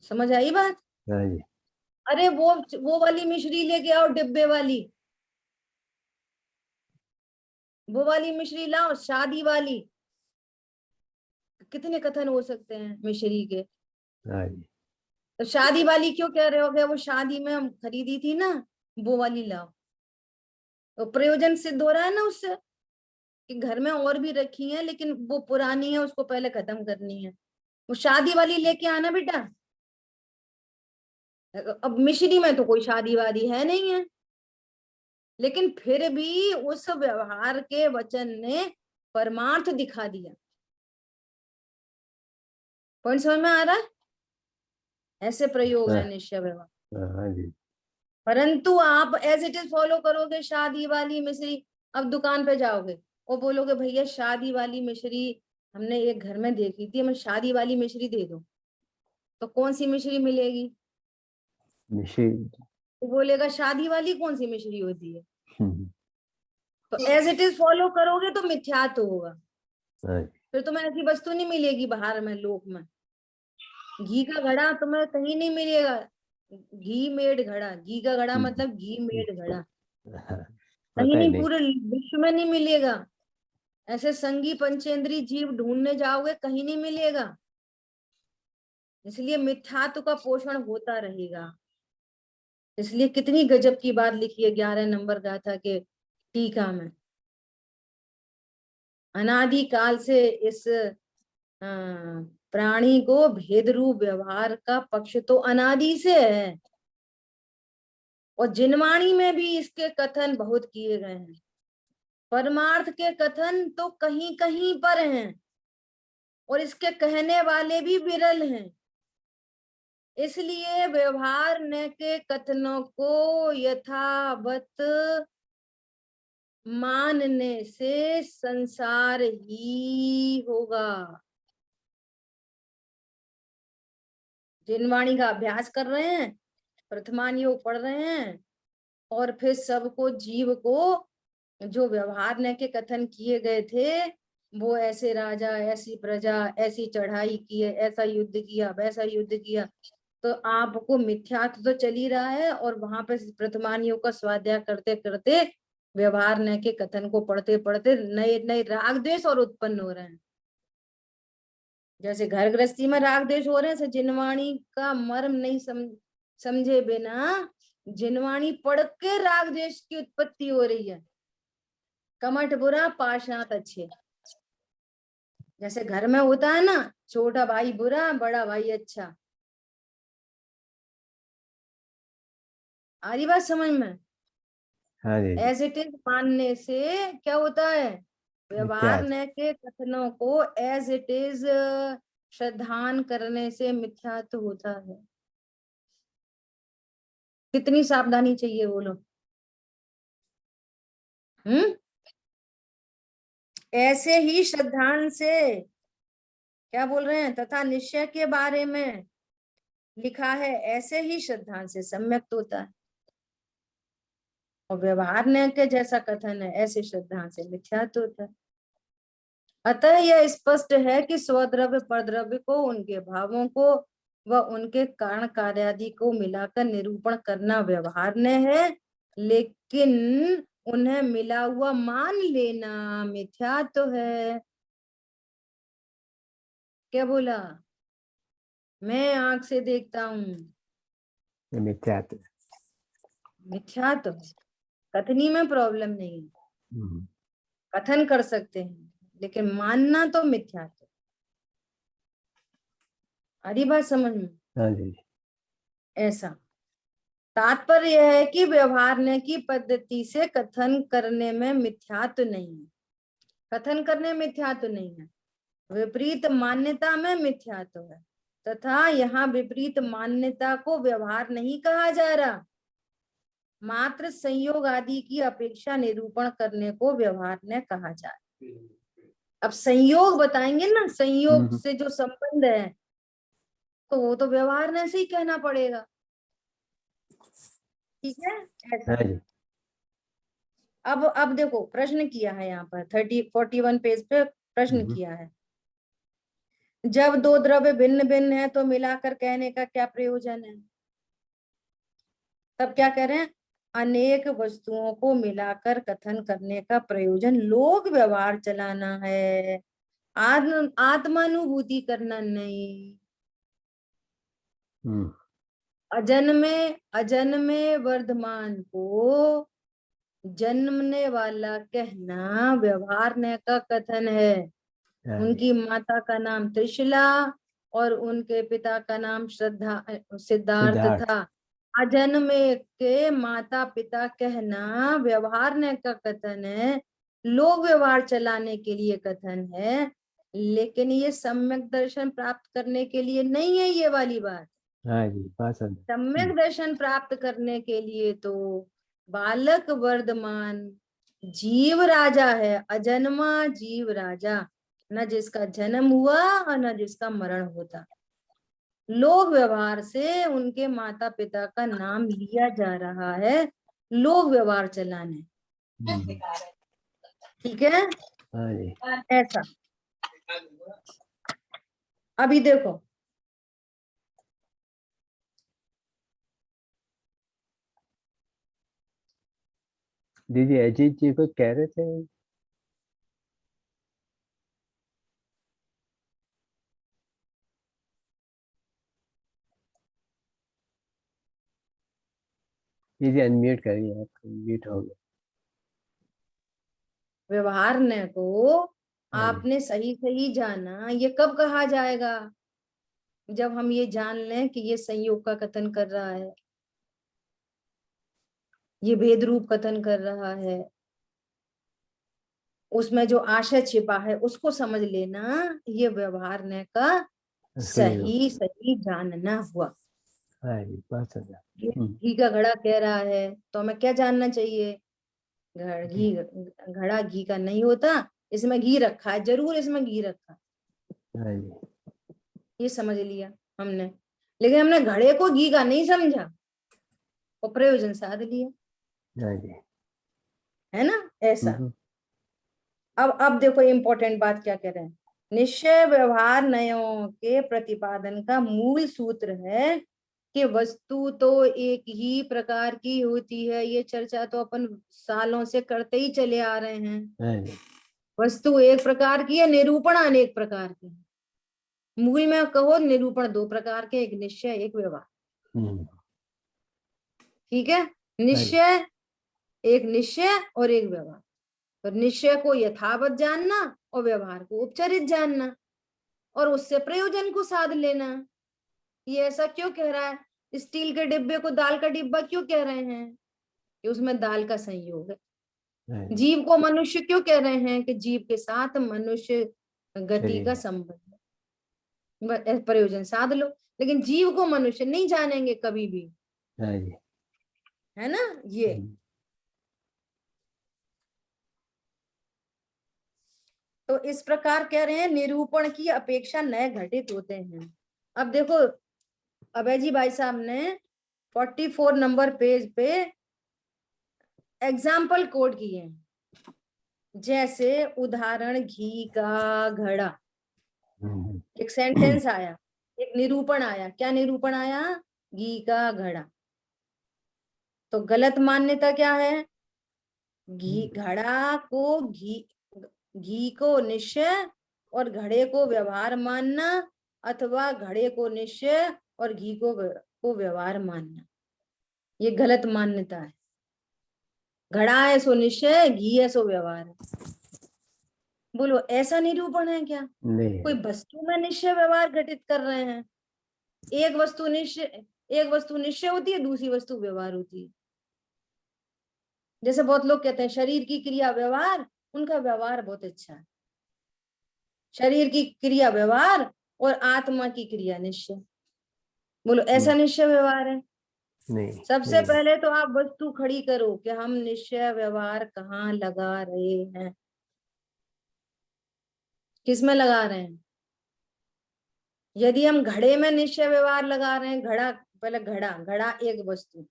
समझ आई बात? हाँ जी। अरे वो वाली मिश्री लेके आओ, डिब्बे वाली, वो वाली मिश्री लाओ, शादी वाली। कितने कथन हो सकते हैं मिश्री के? हाँ जी। तो शादी वाली क्यों कह रहे होगे? वो शादी में हम खरीदी थी ना, वो वाली लाओ। तो प्रयोजन सिद्ध हो रहा है ना उससे, कि घर में और भी रखी है लेकिन वो पुरानी है, उसको पहले खत्म करनी है। वो शादी वाली लेके आना बेटा। अब मिश्री में तो कोई शादी वादी है नहीं है, लेकिन फिर भी उस व्यवहार के वचन ने परमार्थ दिखा दिया। पॉइंट समझ में आ रहा है? ऐसे प्रयोग है निश्चय व्यवहार। हाँ जी। परंतु आप एज इट इज फॉलो करोगे शादी वाली मिश्री। अब दुकान पे जाओगे और बोलोगे भैया शादी वाली मिश्री हमने एक घर में देखी थी, हमें शादी वाली मिश्री दे दो, तो कौन सी मिश्री मिलेगी? मिश्री। तो बोलेगा शादी वाली कौन सी मिश्री होती है। हम्म, तो एज इट इज फॉलो करोगे तो मिथ्यात्व होगा, हाँ जी। फिर तुम्हें ऐसी वस्तु नहीं मिलेगी बाहर में, लोक में। घी का घड़ा तुम्हें कहीं नहीं मिलेगा, घी मेड घड़ा, घी का घड़ा मतलब घी मेड घड़ा, हाँ, कहीं पता ही नहीं, नहीं। पूरे विश्व में नहीं मिलेगा। ऐसे संगी पंचेंद्री जीव ढूंढने जाओगे, कहीं नहीं मिलेगा। इसलिए मिथ्यात्व का पोषण होता रहेगा। इसलिए कितनी गजब की बात लिखी है 11 नंबर गाथा के टीका में। अनादि काल से इस प्राणी को भेद रूप व्यवहार का पक्ष तो अनादि से है, और जिनवाणी में भी इसके कथन बहुत किए गए हैं। परमार्थ के कथन तो कहीं कहीं पर हैं, और इसके कहने वाले भी विरल हैं। इसलिए व्यवहार न के कथनों को यथावत मानने से संसार ही होगा। जिनवाणी का अभ्यास कर रहे हैं, प्रथमान योग पढ़ रहे हैं, और फिर सबको जीव को जो व्यवहार न के कथन किए गए थे, वो ऐसे राजा, ऐसी प्रजा, ऐसी चढ़ाई की है, ऐसा युद्ध किया, वैसा युद्ध किया, तो आपको मिथ्यात्व तो चल ही रहा है, और वहां पे प्रथमान योग का स्वाध्याय करते करते व्यवहार न के कथन को पढ़ते पढ़ते नए नए राग द्वेष और उत्पन्न हो रहे हैं। जैसे घर गृहस्थी में राग द्वेष हो रहे हैं, जिनवाणी का मर्म नहीं समझे बिना जिनवाणी पढ़ के राग द्वेष की उत्पत्ति हो रही है। कमठ बुरा पाशात अच्छे, जैसे घर में होता है ना, छोटा भाई बुरा, बड़ा भाई अच्छा। आ रही बात समझ में? हाँ जी। एज इट इज मानने से क्या होता है? व्यवहार मिथ्यात्व। न के कथनों को एज इट इज श्रद्धान करने से मिथ्यात्व होता है। कितनी सावधानी चाहिए बोलो। ऐसे ही श्रद्धान से, क्या बोल रहे हैं, तथा निश्चय के बारे में लिखा है, ऐसे ही श्रद्धान से सम्यक होता है, और व्यवहार न के जैसा कथन है ऐसे श्रद्धान से मिथ्यात्व होता है। अतः यह स्पष्ट है कि स्वद्रव्य परद्रव्य को, उनके भावों को व उनके कारण कार्यादि को मिलाकर निरूपण करना व्यवहार न है, लेकिन उन्हें मिला हुआ मान लेना मिथ्यात्व है। क्या बोला? मैं आंख से देखता हूँ, मिथ्यात्व। मिथ्यात्व। कथनी में प्रॉब्लम नहीं है, हम्म, कथन कर सकते हैं, लेकिन मानना तो मिथ्यात्व। आरी बात समझ में? हाँ जी। ऐसा तात्पर्य यह है कि व्यवहार की पद्धति से कथन करने में मिथ्यात्व नहीं है, कथन करने में मिथ्यात्व नहीं है, विपरीत मान्यता में मिथ्यात्व है। तथा यहाँ विपरीत मान्यता को व्यवहार नहीं कहा जा रहा, मात्र संयोग आदि की अपेक्षा निरूपण करने को व्यवहार ने कहा जा रहा। अब संयोग बताएंगे ना, संयोग से जो संबंध है, तो वो तो व्यवहार ने से ही कहना पड़ेगा। ठीक है, ऐसा। हाँ जी। अब देखो प्रश्न किया है यहाँ पर 41 पेज पे प्रश्न किया है, जब दो द्रव्य भिन्न भिन्न है तो मिलाकर कहने का क्या प्रयोजन है? तब क्या कह रहे हैं? अनेक वस्तुओं को मिलाकर कथन करने का प्रयोजन लोक व्यवहार चलाना है, आत्मानुभूति करना नहीं। अजन्मे वर्धमान को जन्मने वाला कहना व्यवहार ने का कथन है। उनकी माता का नाम त्रिशला और उनके पिता का नाम सिद्धार्थ था। अजन्मे के माता पिता कहना व्यवहार ने का कथन है, लोक व्यवहार चलाने के लिए कथन है, लेकिन ये सम्यक दर्शन प्राप्त करने के लिए नहीं है। ये वाली बात, हाँ जी, सम्यक दर्शन प्राप्त करने के लिए तो बालक वर्धमान जीव राजा है, अजन्मा जीव राजा, न जिसका जन्म हुआ और न जिसका मरण होता। लोक व्यवहार से उनके माता पिता का नाम लिया जा रहा है, लोक व्यवहार चलाने। ठीक है, हाँ जी। ऐसा। अभी देखो, दीदी अजीत जी कुछ कह रहे थे। दीदी अनम्यूट करिए, आप म्यूट हो गए। व्यवहार ने को हाँ जी। आपने सही सही जाना, ये कब कहा जाएगा? जब हम ये जान लें कि ये संयोग का कथन कर रहा है, ये भेद रूप कथन कर रहा है, उसमें जो आशय छिपा है उसको समझ लेना, ये व्यवहार ने का सही सही जानना हुआ। हाँ जी, बहुत सुंदर। घी का घड़ा कह रहा है तो हमें क्या जानना चाहिए? घी घड़ा घी का नहीं होता, इसमें घी रखा है, जरूर इसमें घी रखा है, हाँ जी। ये समझ लिया हमने। लेकिन हमने घड़े को घी का नहीं समझा और प्रयोजन साध लिया, हाँ जी। है ना, ऐसा। अब देखो इंपॉर्टेंट बात क्या कह रहे हैं। निश्चय व्यवहार नयों के प्रतिपादन का मूल सूत्र है कि वस्तु तो एक ही प्रकार की होती है। ये चर्चा तो अपन सालों से करते ही चले आ रहे हैं। हाँ जी। वस्तु एक प्रकार की है, निरूपण अनेक प्रकार के है। मूल में कहो निरूपण दो प्रकार के, एक निश्चय एक व्यवहार। ठीक है, निश्चय एक निश्चय और एक व्यवहार। तो निश्चय को यथावत जानना और व्यवहार को उपचरित जानना और उससे प्रयोजन को साध लेना। ये ऐसा क्यों कह रहा है? स्टील के डिब्बे को दाल का डिब्बा क्यों कह रहे हैं? कि उसमें दाल का संयोग है। जीव को मनुष्य क्यों कह रहे हैं? कि जीव के साथ मनुष्य गति का संबंध है, प्रयोजन साध लो। लेकिन जीव को मनुष्य नहीं जानेंगे कभी भी, है ना। ये तो इस प्रकार कह रहे हैं निरूपण की अपेक्षा नए घटित होते हैं। अब देखो अभय जी भाई साहब ने 44 नंबर पेज पे एग्जाम्पल कोड किए हैं। जैसे उदाहरण घी का घड़ा, एक सेंटेंस आया, एक निरूपण आया। क्या निरूपण आया? घी का घड़ा। तो गलत मान्यता क्या है? घी घड़ा को घी को निश्चय और घड़े को व्यवहार मानना, अथवा घड़े को निश्चय और घी को व्यवहार मानना, ये गलत मान्यता है। घड़ा है सो निश्चय, घी है सो व्यवहार है। बोलो ऐसा निरूपण है क्या? कोई वस्तु में निश्चय व्यवहार घटित कर रहे हैं। एक वस्तु निश्चय होती है, दूसरी वस्तु व्यवहार होती है। जैसे बहुत लोग कहते हैं शरीर की क्रिया व्यवहार, उनका व्यवहार बहुत अच्छा है। शरीर की क्रिया व्यवहार और आत्मा की क्रिया निश्चय। बोलो ऐसा निश्चय व्यवहार है? नहीं। सबसे पहले तो आप वस्तु खड़ी करो कि हम निश्चय व्यवहार कहाँ लगा रहे हैं, किसमें लगा रहे हैं। यदि हम घड़े में निश्चय व्यवहार लगा रहे हैं, घड़ा पहले घड़ा एक वस्तु,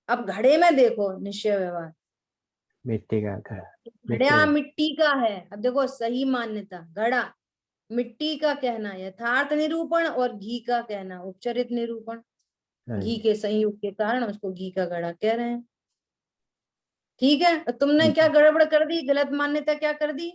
अब घड़े में देखो निश्चय व्यवहार, मिट्टी का घड़ा, घड़ा मिट्टी का है। अब देखो सही मान्यता, घड़ा मिट्टी का कहना यथार्थ निरूपण और घी का कहना उपचरित निरूपण। घी के संयोग के कारण उसको घी का घड़ा कह रहे हैं। ठीक है, तुमने क्या गड़बड़ कर दी, गलत मान्यता क्या कर दी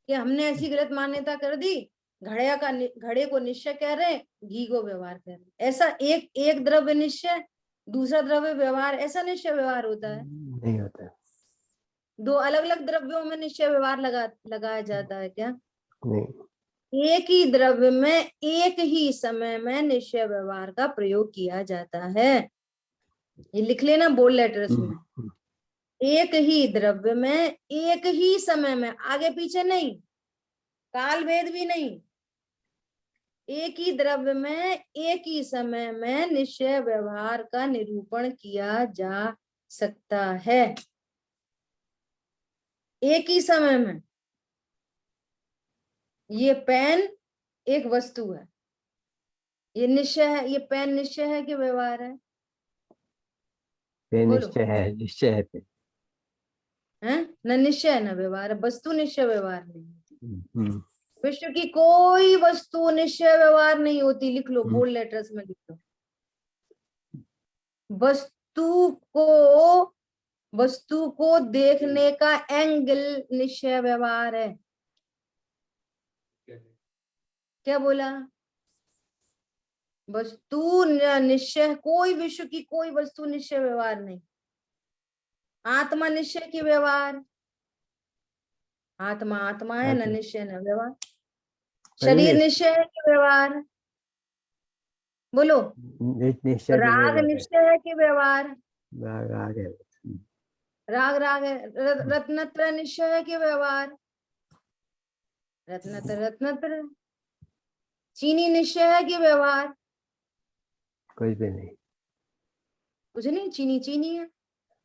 कि हमने ऐसी गलत मान्यता कर दी, घड़े को निश्चय कह रहे, घी को व्यवहार कह रहे। ऐसा एक द्रव्य निश्चय, दूसरा द्रव्य व्यवहार, ऐसा निश्चय व्यवहार होता है? नहीं होता। दो अलग अलग द्रव्यों में निश्चय व्यवहार लगाया जाता है क्या? नहीं। एक ही द्रव्य में एक ही समय में निश्चय व्यवहार का प्रयोग किया जाता है। ये लिख लेना बोल्ड लेटर्स में। एक ही द्रव्य में एक ही समय में, आगे पीछे नहीं, काल भेद भी नहीं, एक ही द्रव्य में एक ही समय में निश्चय व्यवहार का निरूपण किया जा सकता है। एक ही समय में ये पेन एक वस्तु है, ये निश्चय है, ये पेन निश्चय है कि व्यवहार है? पेन बोलो। निश्चय है, निश्चय है पेन। हैं? न निश्चय न व्यवहार, वस्तु निश्चय व्यवहार नहीं होती। हम्म, विश्व की कोई वस्तु निश्चय व्यवहार नहीं होती। लिख लो, हम्म। बोल्ड लेटर्स में लिख लो। वस्तु को देखने का एंगल निश्चय व्यवहार है। क्या बोला? वस्तु निश्चय, कोई विश्व की कोई वस्तु निश्चय व्यवहार नहीं। आत्मा निश्चय की व्यवहार, आत्मा आत्मा है, न निश्चय न व्यवहार। शरीर निश्चय है कि व्यवहार? बोलो। निश्चय तो नहीं राग रहता है। निश्चय है कि व्यवहार? राग राग है। राग है। रत्नत्र निश्चय है कि व्यवहार? रत्नत्र। चीनी निश्चय है कि व्यवहार? कुछ भी नहीं। कुछ नहीं, चीनी चीनी है।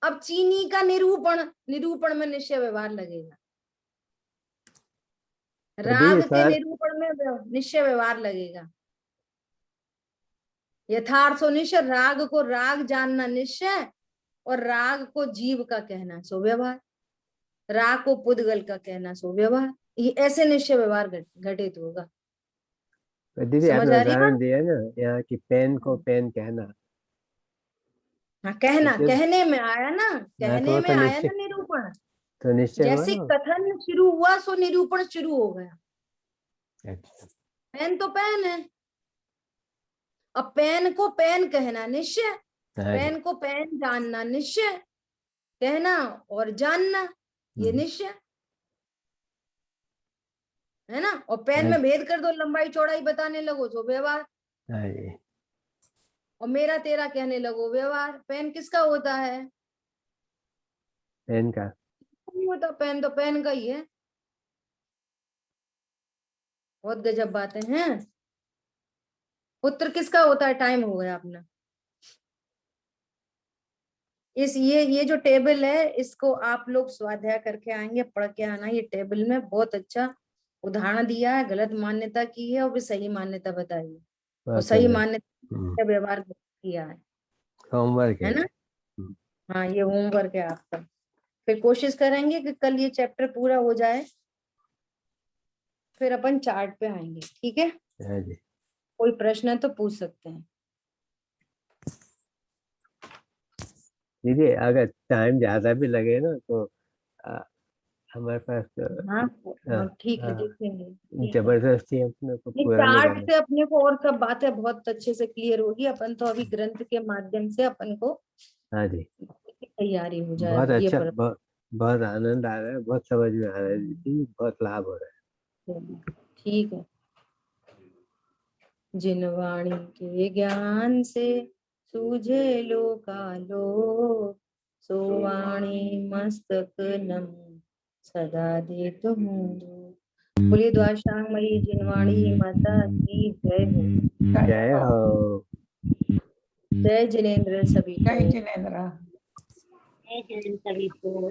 अब चीनी का निरूपण में निश्चय व्यवहार लगेगा। राग के निरूपण में निश्चय व्यवहार लगेगा। यथार्थ सो निश्चय, राग को राग जानना निश्चय, और राग को जीव का कहना सो व्यवहार, राग को पुद्गल का कहना सो व्यवहार। ये ऐसे निश्चय व्यवहार घटित होगा। दीदी समझ आपने आ रही है? उदाहरण दिया ना यहाँ कि पेन को पेन कहना। हाँ, कहना, तो कहने में आया ना, कहने में तो आया निश्चय, ना निरूपण। तो निश्चय हुआ जैसे ना। कथन शुरू हुआ सो निरूपण शुरू हो गया। अच्छा। पेन तो पेन है, अब पेन को पेन कहना निश्चय, पेन को पेन जानना निश्चय, कहना और जानना ये निश्चय है ना। और पेन में भेद कर दो, लंबाई चौड़ाई बताने लगो तो व्यवहार, और मेरा तेरा कहने लगो व्यवहार। पेन किसका होता है? पेन का। नहीं होता, पेन तो पेन का ही है। बहुत गजब बातें हैं। पुत्र किसका होता है? टाइम हो गया अपना। ये जो टेबल है, इसको आप लोग स्वाध्याय करके आएंगे, पढ़ के आना। ये टेबल में बहुत अच्छा उदाहरण दिया है, गलत मान्यता की है और भी सही मान्यता बताई है, और सही मान्यता व्यवहार किया है होमवर्क है ना। हाँ, ये होमवर्क है आपका। फिर कोशिश करेंगे कि कल ये चैप्टर पूरा हो जाए, फिर अपन चार्ट पे आएंगे। ठीक है? कोई प्रश्न है तो पूछ सकते हैं। दीदी अगर टाइम ज्यादा भी लगे ना तो हमारे पास हाँ ठीक है, देखेंगे। जबरदस्ती अपने को पूरा नहीं चार्ट करना। से अपने को और सब बातें बहुत अच्छे से क्लियर होगी। अपन तो अभी ग्रंथ के माध्यम से अपन को हाँ जी, तैयारी हो जाए। बहुत ये अच्छा, पर बहुत आनंद आ रहा है, बहुत समझ में आ रहा है दीदी, बहुत लाभ हो रहा है। ठीक है। जिन वाणी के ज्ञान से सूझे लोकालोक, सो वाणी मस्तक नम सदा दे तुम। बोलिए द्वादशांगमयी जिनवाणी माता की जय हो। जय हो। जय जिनेन्द्र सभी जय को। जिनेन्द्र। जय जैन सभी को।